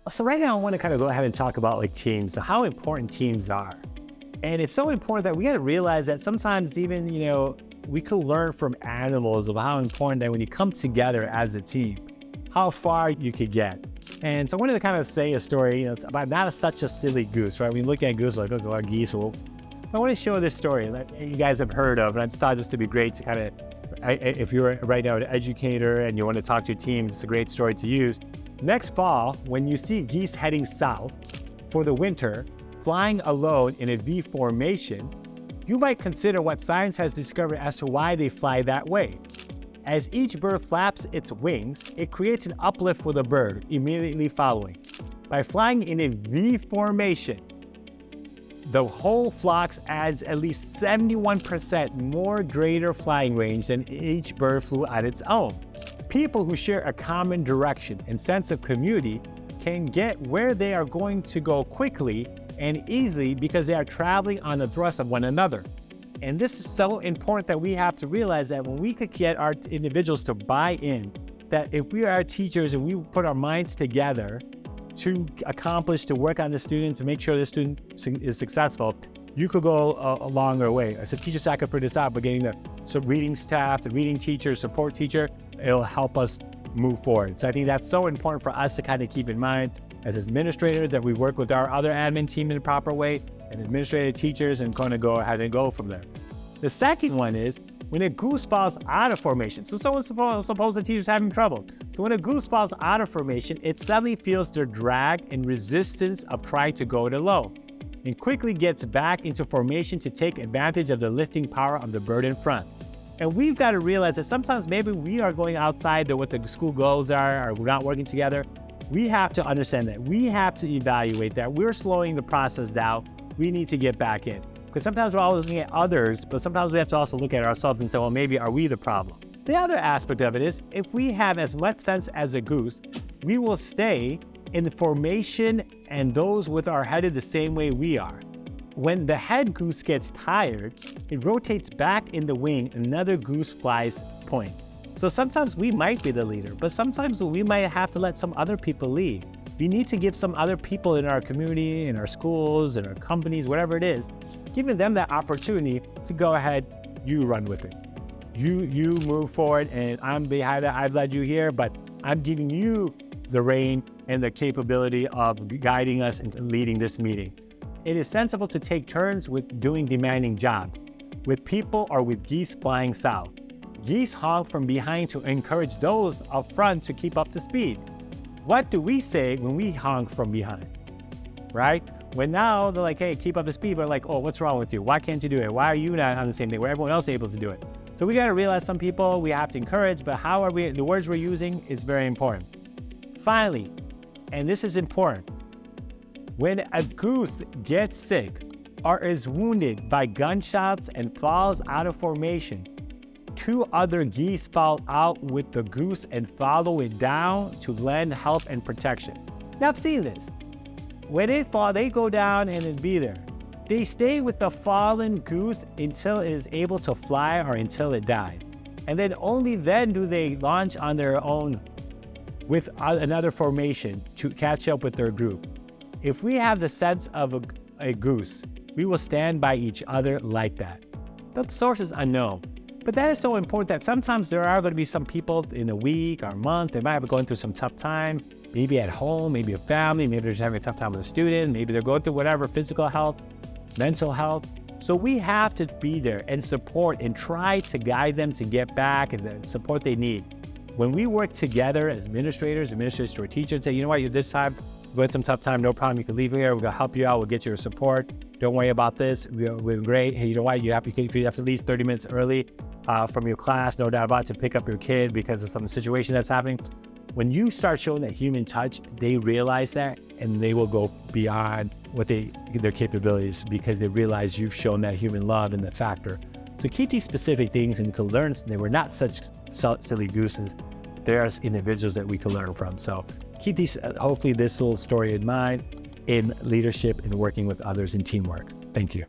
So right now I want to kind of go ahead and talk about like teams, how important teams are. And it's so important that we got to realize that sometimes even, we could learn from animals of how important that when you come together as a team, how far you could get. And so I wanted to kind of say a story, it's about not such a silly goose, right? We look at goose like, oh, geese. Well, I want to show this story that you guys have heard of. And I just thought this to be great to kind of, if you're right now an educator and you want to talk to your team, it's a great story to use. Next fall, when you see geese heading south for the winter, flying alone in a V formation, you might consider what science has discovered as to why they fly that way. As each bird flaps its wings, it creates an uplift for the bird immediately following. By flying in a V formation, the whole flock adds at least 71% more greater flying range than each bird flew on its own. People who share a common direction and sense of community can get where they are going to go quickly and easily because they are traveling on the thrust of one another. And this is so important that we have to realize that when we could get our individuals to buy in, that if we are teachers and we put our minds together to accomplish, to work on the student, to make sure the student is successful, you could go a longer way. As a teacher, so I could put this out, but getting the reading staff, the reading teacher, support teacher, it'll help us move forward. So I think that's so important for us to kind of keep in mind as administrators, that we work with our other admin team in the proper way, and administrative teachers, and kind of go ahead and go from there. The second one is when a goose falls out of formation. So suppose the teacher's having trouble. So when a goose falls out of formation, it suddenly feels the drag and resistance of trying to go it alone, and quickly gets back into formation to take advantage of the lifting power of the bird in front. And we've got to realize that sometimes maybe we are going outside what the school goals are, or we're not working together. We have to understand that. We have to evaluate that. We're slowing the process down. We need to get back in. Because sometimes we're always looking at others, but sometimes we have to also look at ourselves and say, well, maybe are we the problem? The other aspect of it is, if we have as much sense as a goose, we will stay in the formation and those with our headed the same way we are. When the head goose gets tired, it rotates back in the wing, another goose flies point. So sometimes we might be the leader, but sometimes we might have to let some other people lead. We need to give some other people in our community, in our schools, in our companies, whatever it is, giving them that opportunity to go ahead, you run with it. You move forward, and I'm behind it. I've led you here, but I'm giving you the reign and the capability of guiding us and leading this meeting. It is sensible to take turns with doing demanding jobs, with people or with geese flying south. Geese honk from behind to encourage those up front to keep up the speed. What do we say when we honk from behind, right? When now they're like, hey, keep up the speed, but like, oh, what's wrong with you? Why can't you do it? Why are you not on the same thing where everyone else is able to do it? So we got to realize some people we have to encourage, but how are we, the words we're using is very important. Finally, and this is important, when a goose gets sick or is wounded by gunshots and falls out of formation, 2 other geese fall out with the goose and follow it down to lend help and protection. Now I've seen this. When they fall, they go down and then be there. They stay with the fallen goose until it is able to fly or until it dies. And then only then do they launch on their own with another formation to catch up with their group. If we have the sense of a goose, we will stand by each other like that. The source is unknown. But that is so important that sometimes there are going to be some people in a week or a month, they might be going through some tough time, maybe at home, maybe a family, maybe they're just having a tough time with a student, maybe they're going through whatever, physical health, mental health. So we have to be there and support and try to guide them to get back and the support they need. When we work together as administrators to our teacher and say, you know what, this time, we're going through some tough time, no problem, you can leave here, we're going to help you out, we'll get your support. Don't worry about this, we're great. Hey, you know what, if you have to leave 30 minutes early from your class, no doubt about it, to pick up your kid because of some situation that's happening. When you start showing that human touch, they realize that, and they will go beyond what their capabilities, because they realize you've shown that human love and that factor. So keep these specific things, and you can learn. They were not such silly gooses. There's individuals that we can learn from. So keep these, hopefully this little story in mind in leadership and working with others in teamwork. Thank you.